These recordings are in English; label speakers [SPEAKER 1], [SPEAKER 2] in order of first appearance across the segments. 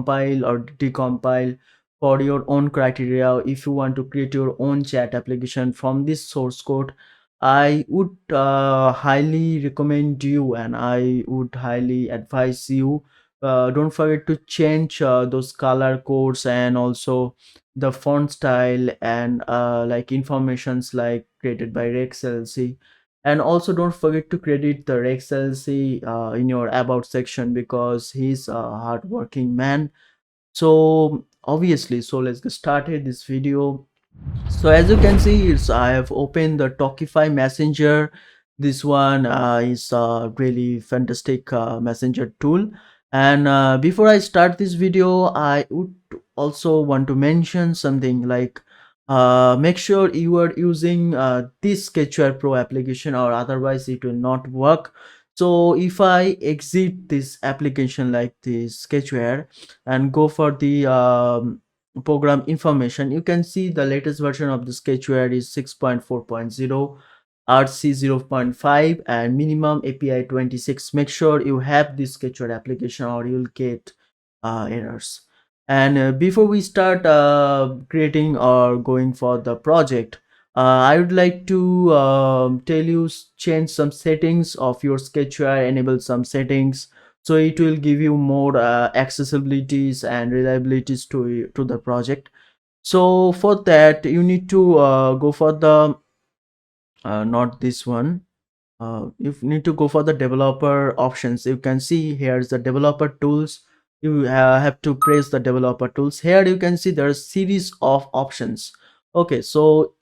[SPEAKER 1] compile or decompile for your own criteria. If you want to create your own chat application from this source code, I would highly recommend you, and I would highly advise you, don't forget to change those color codes and also the font style and like informations like created by Rex LLC. And also don't forget to credit the Rex LLC in your about section, because he's a hardworking man. So obviously, so let's get started this video. So as you can see, I have opened the Talkify messenger. This one is a really fantastic messenger tool. And before I start this video, I would also want to mention something like, make sure you are using this Sketchware Pro application, or otherwise it will not work. So if I exit this application like this Sketchware and go for the program information, you can see the latest version of the Sketchware is 6.4.0, RC 0.5, and minimum API 26. Make sure you have this Sketchware application or you'll get errors. And before we start creating or going for the project, I would like to tell you, change some settings of your Sketchware, enable some settings, so it will give you more accessibilities and reliabilities to the project. So for that, you need to go for the not this one, you need to go for the developer options. You can see here's the developer tools. You have to press the developer tools. Here you can see there's series of options. Okay, so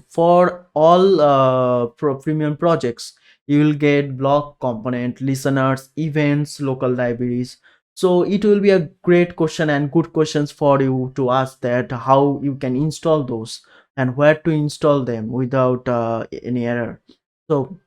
[SPEAKER 1] for all premium projects, you will get block, component, listeners, events, local libraries. So it will be a great question and good questions for you to ask, that how you can install those and where to install them without any error. So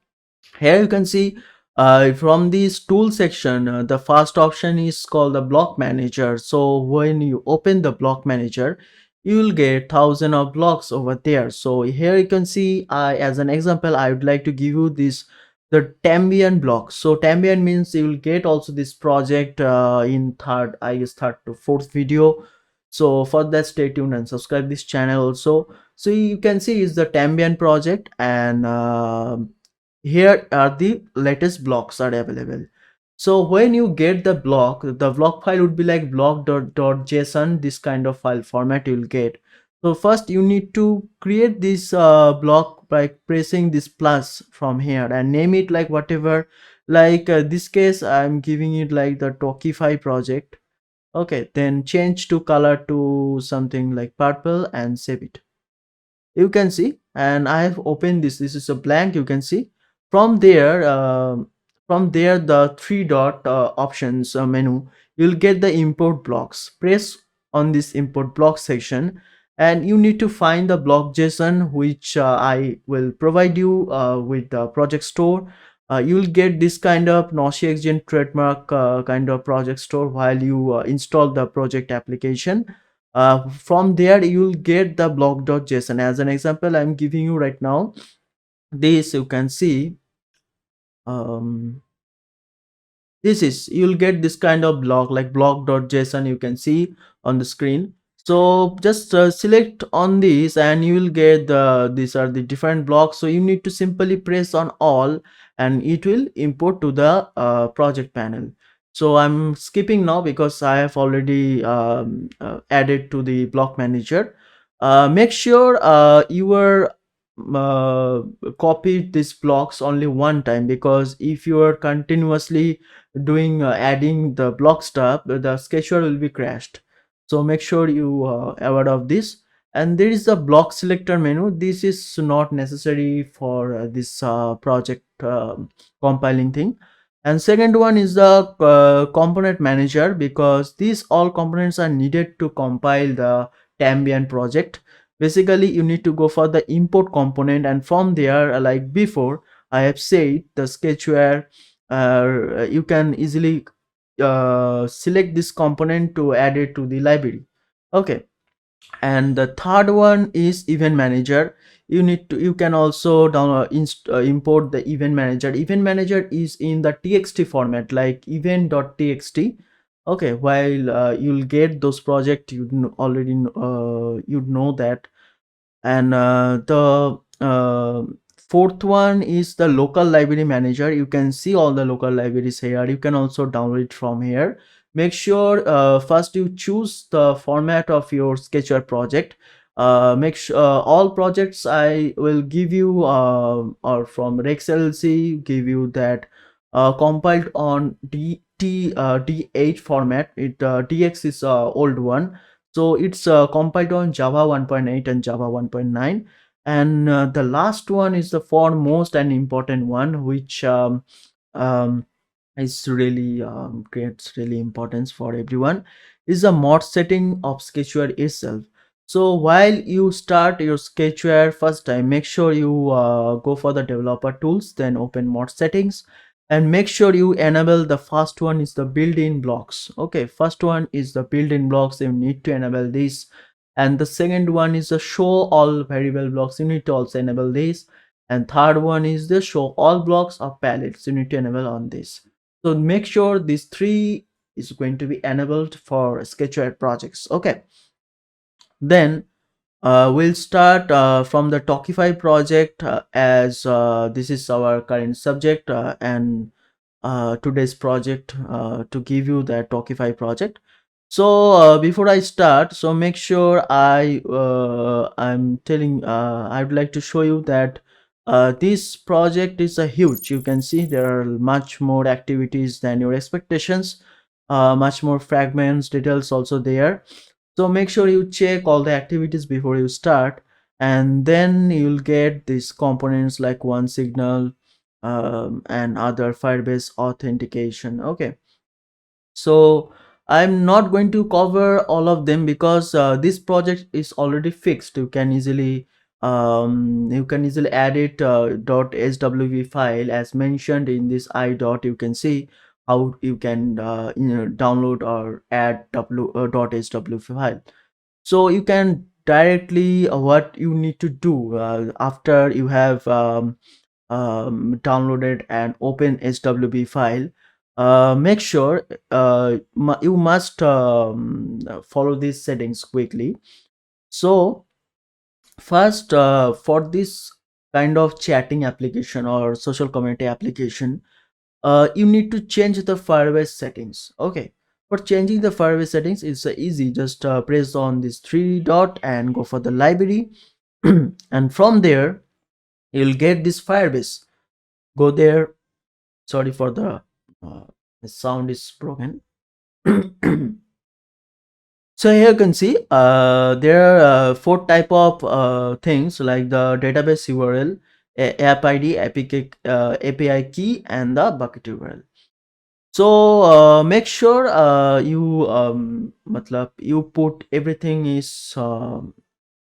[SPEAKER 1] here you can see from this tool section, the first option is called the block manager. So when you open the block manager, you will get thousand of blocks over there. So here you can see, as an example, I would like to give you this, the Tambian block. So Tambian means you will get also this project in third, I guess third to fourth video. So for that, stay tuned and subscribe this channel also. So you can see is the Tambian project, and here are the latest blocks are available. So when you get the block file would be like block.json, this kind of file format you'll get. So first you need to create this block by pressing this plus from here and name it like whatever. Like this case, I'm giving it like the Talkify project. Okay, then change to color to something like purple and save it. You can see, and I have opened this is a blank. You can see from there, the three dot options menu, you'll get the import blocks. Press on this import block section, and you need to find the block JSON, which I will provide you with the project store. You'll get this kind of NoishiXzen trademark kind of project store while you install the project application. From there you'll get the block.json. As an example, I'm giving you right now this. You can see this is, you'll get this kind of block like block.json, you can see on the screen. So just select on this and you will get these are the different blocks. So you need to simply press on all and it will import to the project panel. So I'm skipping now because I have already added to the block manager. Make sure you are copy these blocks only one time, because if you are continuously doing adding the block stuff, the Sketchware will be crashed. So make sure you aware of this. And there is the block selector menu. This is not necessary for this project compiling thing. And second one is the component manager, because these all components are needed to compile the Tambian project. Basically you need to go for the import component, and from there, like before I have said, the Sketchware, you can easily select this component to add it to the library. Okay, and the third one is event manager. You can also download import the event manager. Event manager is in the txt format like event.txt. Okay, while you'll get those project, already you'd know that. And the fourth one is the local library manager. You can see all the local libraries here. You can also download it from here. Make sure first you choose the format of your Sketchware project. Make sure all projects I will give you or from Rex LLC give you that compiled on D8 format. DX is old one, so it's compiled on Java 1.8 and Java 1.9. And the last one is the foremost and important one, which um, is really creates really importance for everyone, is the mod setting of Sketchware itself. So while you start your Sketchware first time, make sure you go for the developer tools, then open mod settings, and make sure you enable the first one is the built-in blocks. Okay, first one is the built-in blocks, you need to enable this. And the second one is the show all variable blocks, you need to also enable this. And third one is the show all blocks of palettes, you need to enable on this. So make sure these three is going to be enabled for Sketchware projects. Okay, then we'll start from the Talkify project, as this is our current subject, and today's project to give you that Talkify project. So before I start, so make sure I'm telling I would like to show you that this project is a huge. You can see there are much more activities than your expectations, much more fragments, details also there. So make sure you check all the activities before you start, and then you'll get these components like one signal and other Firebase authentication. Okay, so I'm not going to cover all of them because this project is already fixed. You can easily add it .swb file as mentioned in this I dot. You can see how you can download or add .swb file. So you can directly what you need to do after you have downloaded an open swb file. Make sure you must follow these settings quickly. So first, for this kind of chatting application or social community application, you need to change the Firebase settings. Okay, for changing the Firebase settings, it's easy. Just press on this three dot and go for the library and from there you'll get this Firebase. Go there. Sorry for the sound is broken. So here you can see there are four type of things like the database URL, app ID, API key, and the bucket URL. So make sure you put everything is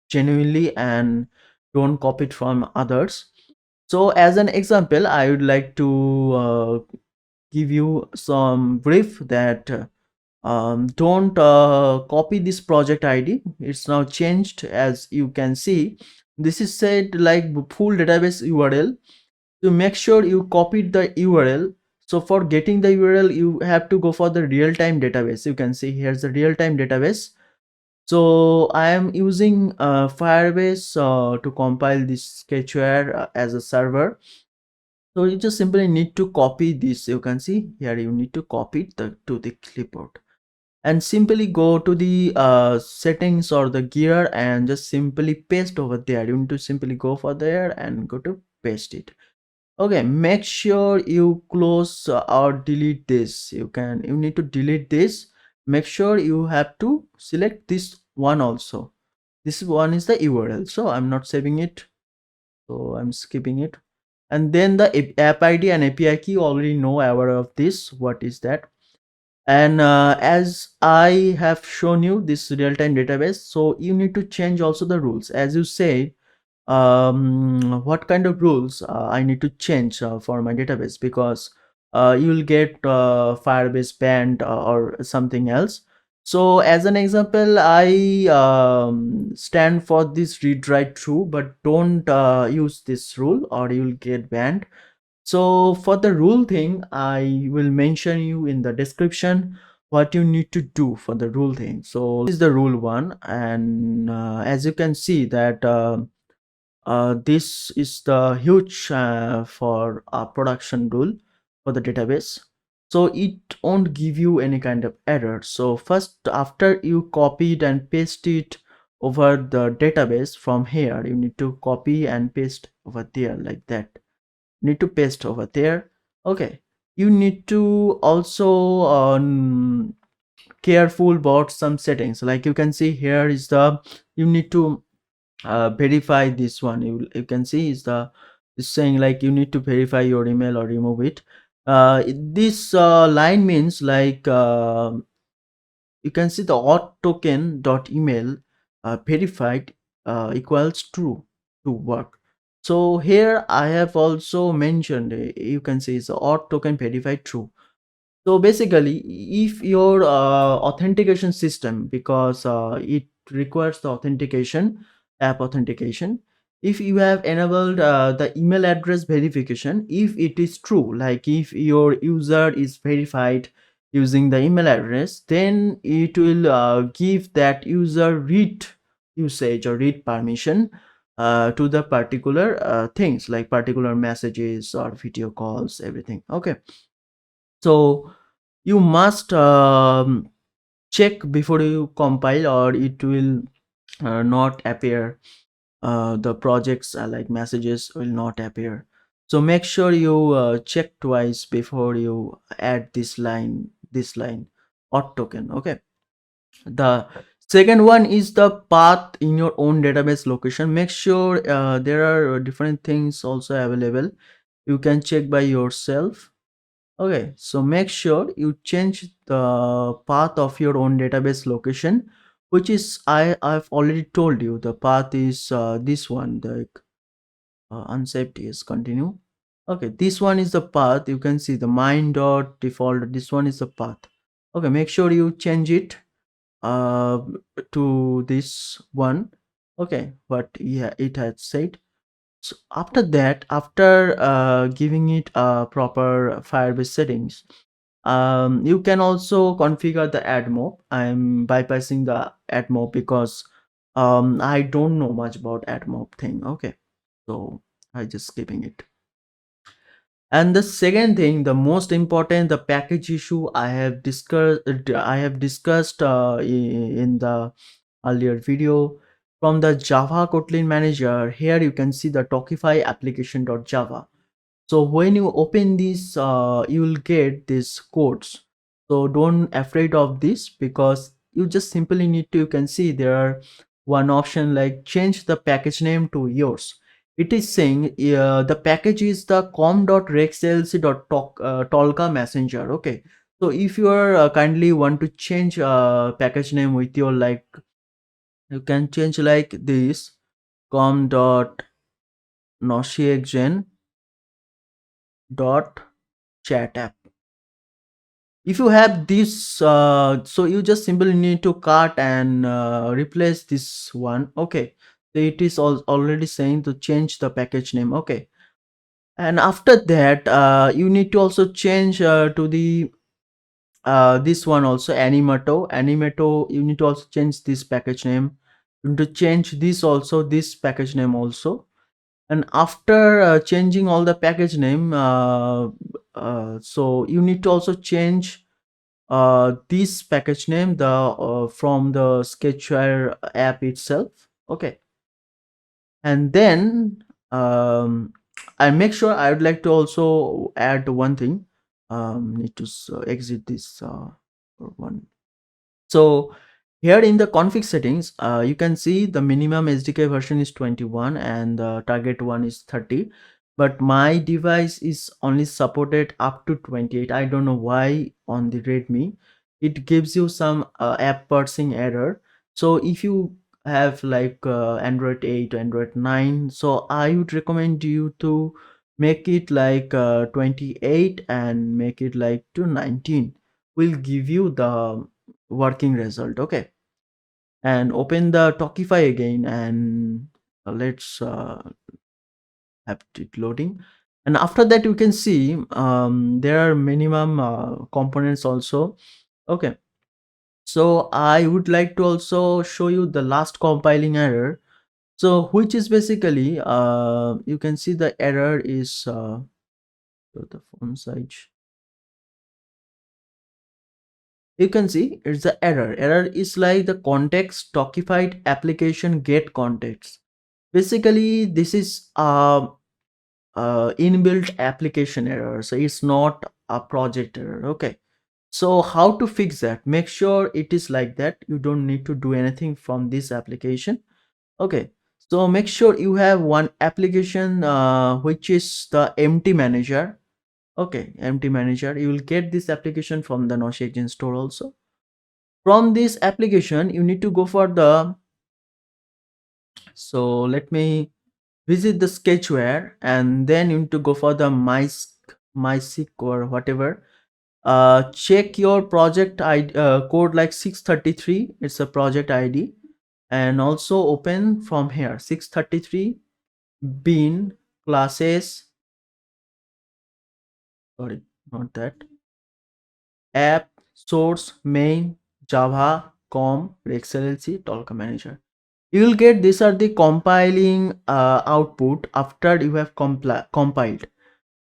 [SPEAKER 1] genuinely and don't copy it from others. So as an example, I would like to give you some brief that don't copy this project ID. It's now changed. As you can see, this is said like full database URL. To make sure you copied the URL, so for getting the URL you have to go for the real-time database. You can see here's the real-time database. So I am using Firebase to compile this Sketchware as a server. So you just simply need to copy this. You can see here you need to copy it to the clipboard and simply go to the settings or the gear and just simply paste over there. You need to simply go for there and go to paste it. Okay, make sure you close or delete this. You need to delete this. Make sure you have to select this one also. This one is the URL, so I'm not saving it, so I'm skipping it. And then the app ID and API key, already know aware of this. What is that? And as I have shown you this real-time database, so you need to change also the rules. As you say, what kind of rules I need to change for my database, because you will get Firebase banned or something else. So as an example, I stand for this read write true, but don't use this rule or you will get banned. So for the rule thing, I will mention you in the description what you need to do for the rule thing. So this is the rule one, and as you can see that this is the huge for a production rule for the database, so it won't give you any kind of error. So first, after you copy it and paste it over the database, from here you need to copy and paste over there like that. Need to paste over there. Okay, you need to also careful about some settings. Like you can see here is the, you need to verify this one. You can see is the, is saying like you need to verify your email or remove it. This line means like you can see the auth token dot email verified equals true to work. So here I have also mentioned, you can see it's auth token verified true. So basically, if your authentication system, because it requires the authentication, app authentication, if you have enabled the email address verification, if it is true, like if your user is verified using the email address, then it will give that user read usage or read permission to the particular things, like particular messages or video calls, everything. Okay, so you must check before you compile, or it will not appear. The projects like messages will not appear. So make sure you check twice before you add this line auth token. Okay, the second one is the path in your own database location. Make sure there are different things also available, you can check by yourself. Okay, so make sure you change the path of your own database location, which is I've already told you the path is this one, the unsafe is continue. Okay, this one is the path. You can see the mine dot default. This one is the path. Okay, make sure you change it uh, to this one. Okay, what yeah it had said. So after that, after giving it a proper Firebase settings, you can also configure the add mob. I'm bypassing the add mob because I don't know much about add mob thing. Okay, so I just skipping it. And the second thing, the most important, the package issue I have discussed in the earlier video. From the Java Kotlin manager, here you can see the Talkify application.java. So when you open this you will get these codes. So don't afraid of this, because you just simply need to, you can see there are one option like change the package name to yours. It is saying the package is the com.rexlc.tolka messenger. Okay, so if you are kindly want to change package name with your, like you can change like this, com.noishiXzen dot chat app. If you have this so you just simply need to cut and replace this one. Okay, so it is already saying to change the package name. Okay, and after that you need to also change to the this one also, animato. You need to also change this package name. You need to change this also, this package name also. And after changing all the package name, so you need to also change this package name, the from the Sketchware app itself. Okay, and then I make sure, I would like to also add one thing. Need to exit this one. So here in the config settings, you can see the minimum SDK version is 21 and the target one is 30. But my device is only supported up to 28. I don't know why on the Redmi it gives you some app parsing error. So if you have like Android 8, Android 9, so I would recommend you to make it like 28 and make it like to 19, will give you the working result. Okay, and open the Talkify again, and let's have it loading. And after that you can see there are minimum components also. Okay, So I would like to also show you the last compiling error. So which is basically you can see the error is so the font size. You can see it's the error. Error is like the context Talkified application get context. Basically, this is inbuilt application error, so it's not a project error. Okay, so how to fix that? Make sure it is like that. You don't need to do anything from this application. Okay, so make sure you have one application which is the empty manager. Okay, empty manager, you will get this application from the NoishiXzen store also. From this application you need to go for the, so let me visit the Sketchware, and then you need to go for the MySic or whatever. Check your project ID, code like 633, it's a project ID, and also open from here 633 bin classes, sorry, not that, app source main java com xllc talk manager. You will get these are the compiling output after you have compiled.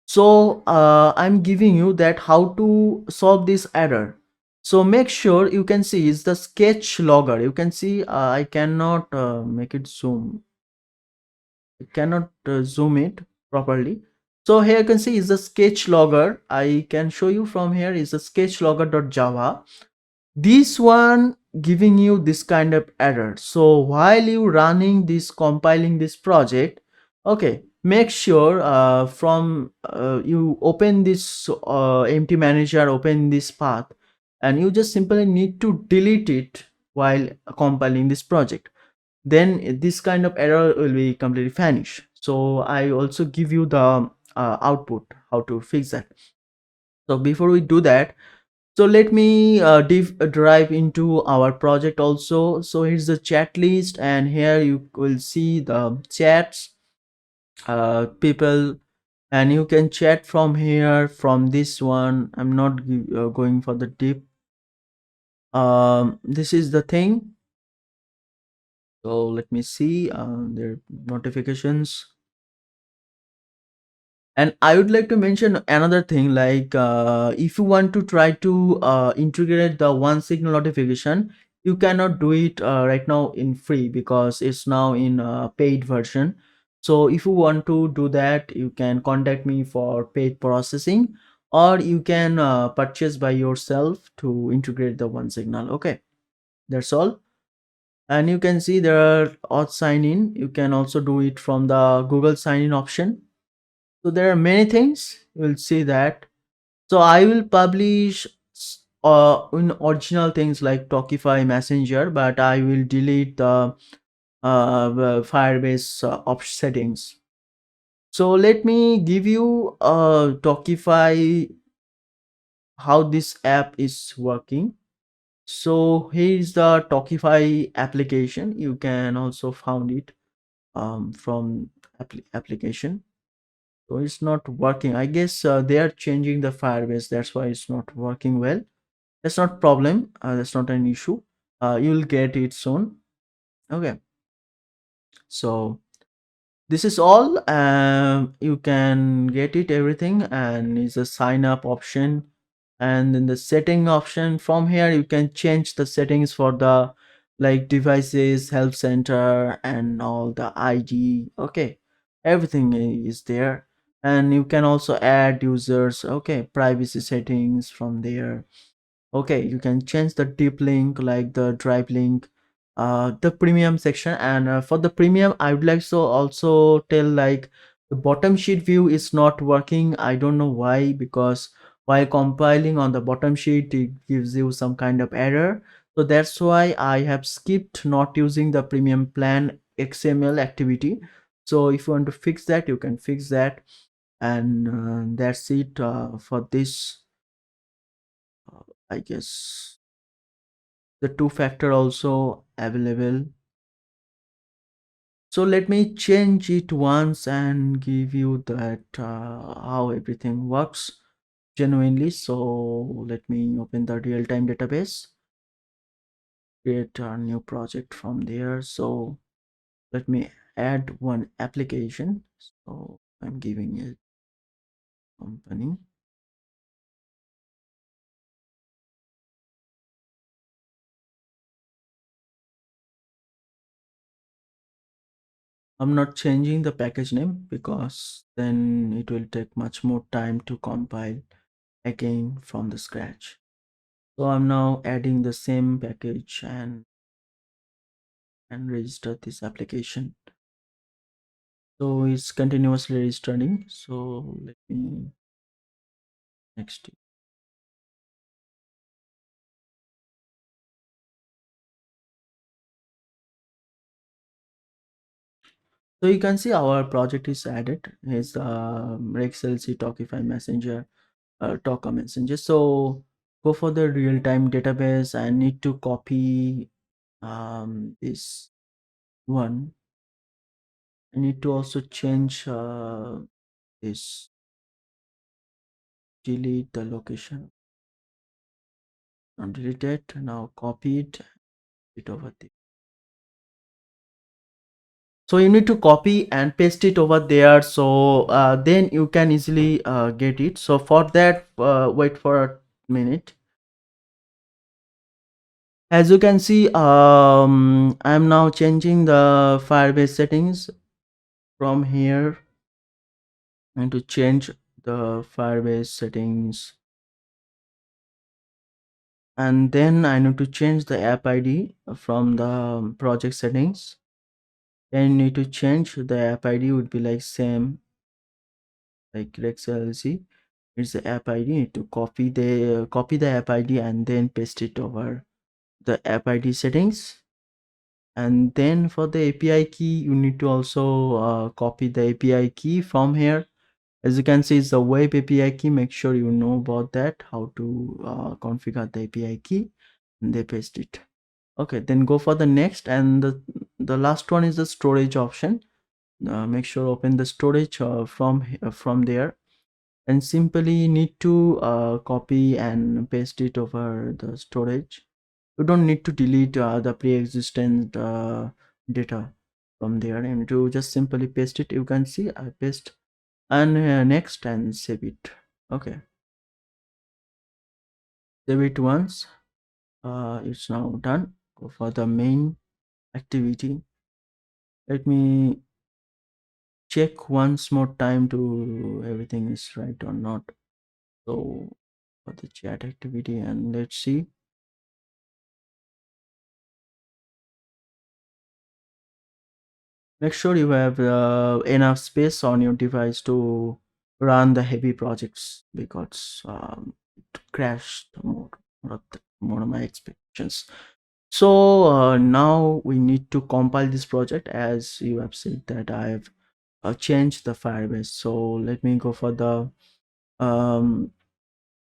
[SPEAKER 1] So I'm giving you that how to solve this error. So make sure you can see is the sketch logger. You can see I cannot make it zoom. I cannot zoom it properly. So here you can see is the sketch logger. I can show you from here is the sketch logger.java. This one giving you this kind of error. So while you running this compiling this project, okay, make sure from you open this empty manager, open this path, and you just simply need to delete it while compiling this project. Then this kind of error will be completely vanish. So I also give you the output how to fix that. So before we do that, so let me drive into our project also. So here's the chat list, and here you will see the chats, people, and you can chat from here, from this one. I'm not going for the deep. This is the thing. So let me see their notifications. And I would like to mention another thing, like if you want to try to integrate the one signal notification, you cannot do it right now in free because it's now in paid version. So if you want to do that, you can contact me for paid processing, or you can purchase by yourself to integrate the one signal. Okay, that's all. And you can see there are auth sign in. You can also do it from the Google sign in option. So there are many things you will see that. So I will publish in original things like Talkify Messenger, but I will delete the Firebase settings. So let me give you Talkify how this app is working. So here is the Talkify application. You can also found it from application. So it's not working. I guess they are changing the Firebase. That's why it's not working well. That's not problem. That's not an issue. You'll get it soon. Okay. So this is all. You can get it everything, and it's a sign up option. And in the setting option from here, you can change the settings for the like devices, help center, and all the ID. Okay, everything is there. And you can also add users. Okay, privacy settings from there. Okay, you can change the deep link like the drive link, the premium section. And for the premium, I would like to also tell like the bottom sheet view is not working. I don't know why, because while compiling on the bottom sheet it gives you some kind of error. So that's why I have skipped not using the premium plan XML activity. So if you want to fix that, you can fix that. And that's it for this, I guess. The two factor also available. So let me change it once and give you that how everything works genuinely. So let me open the real-time database. create a new project from there. So let me add one application. So I'm giving it company. I'm not changing the package name because then it will take much more time to compile again from the scratch. So I'm now adding the same package and register this application. So it's continuously registering. So let me next. So you can see our project is added. Is LLC Talkify Messenger, Talker Messenger. So go for the real-time database. I need to copy this one. I need to also change this, delete the location. Now delete it. Now copy it over there. So you need to copy and paste it over there, so then you can easily get it. So for that, wait for a minute. As you can see, I'm now changing the Firebase settings from here, and to change the Firebase settings, and then I need to change the app ID from the project settings. Then you need to change the app ID, would be like same like Rex LLC. It's the app ID. You need to copy the app ID and then paste it over the app ID settings. And then for the API key, you need to also copy the API key from here. As you can see, it's the web API key. Make sure you know about that, how to configure the API key, and they paste it. Okay, then go for the next, and the last one is the storage option. Make sure open the storage from there, and simply need to copy and paste it over the storage. You don't need to delete the pre-existent data from there, and to just simply paste it. You can see I paste, and next, and save it. Okay, save it once. It's now done. Go for the main activity. Let me check once more time to everything is right or not. So for the chat activity, and let's see. Make sure you have enough space on your device to run the heavy projects, because it crashed more of my expectations. So now we need to compile this project, as you have said that I have changed the Firebase. So let me go for the um,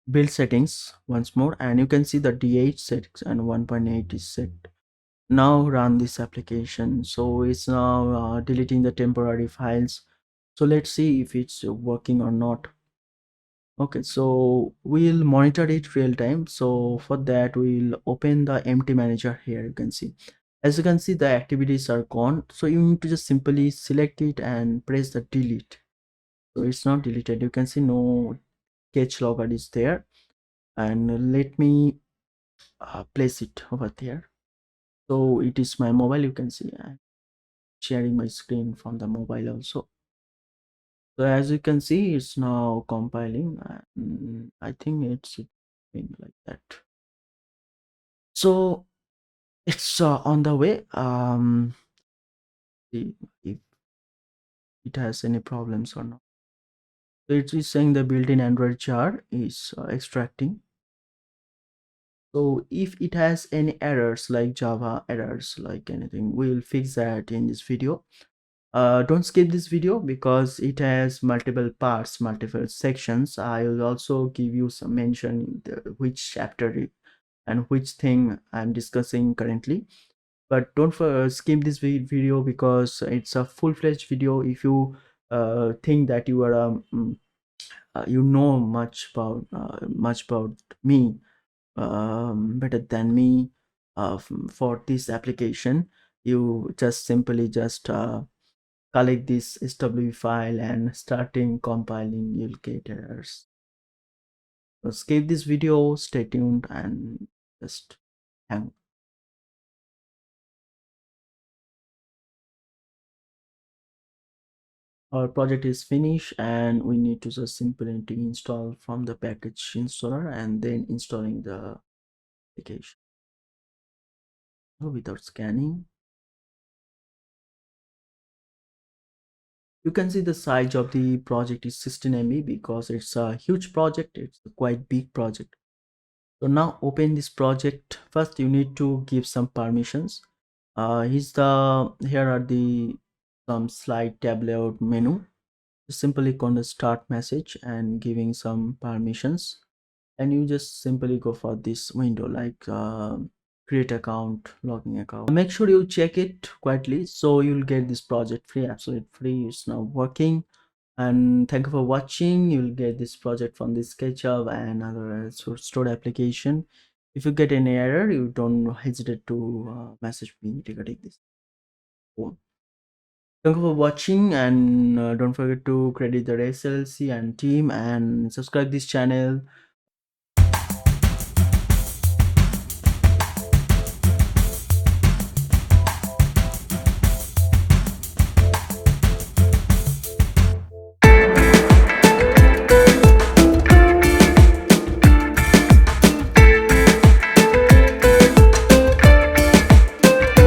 [SPEAKER 1] build settings once more, and you can see the D8 settings and 1.8 is set. Now run this application. So it's now deleting the temporary files. So let's see if it's working or not. Okay, so we'll monitor it real time. So for that, we'll open the empty manager here. You can see, as you can see, the activities are gone. So you need to just simply select it and press the delete. So it's not deleted. You can see no sketch logger is there. And let me place it over there. So it is my mobile. You can see I'm sharing my screen from the mobile also. So as you can see, it's now compiling. I think it's doing like that. So it's on the way. See if it has any problems or not. So it is saying the built-in Android jar is extracting. So if it has any errors like Java errors, like anything, we'll fix that in this video. Don't skip this video because it has multiple parts, multiple sections. I will also give you some mention which chapter and which thing I'm discussing currently. But don't skip this video because it's a full-fledged video. If you think that you are you know much about me, better than me, for this application. You just simply just collect this SW file and starting compiling, you'll get errors. So skip this video, stay tuned, and just hang. Our project is finished and we need to just simply install from the package installer and then installing the application. So without scanning, you can see the size of the project is 16 MB because it's a huge project. It's a quite big project. So now open this project. First you need to give some permissions. Here are the some slide tab layout menu. Simply click on the start message and giving some permissions, and you just simply go for this window like create account, logging account. Make sure you check it quietly so you'll get this project free, absolute free. It's now working. And thank you for watching. You'll get this project from the SketchUp and other stored application. If you get any error, you don't hesitate to message me regarding this. Cool. Thank you for watching, and don't forget to credit the SLC and team and subscribe this channel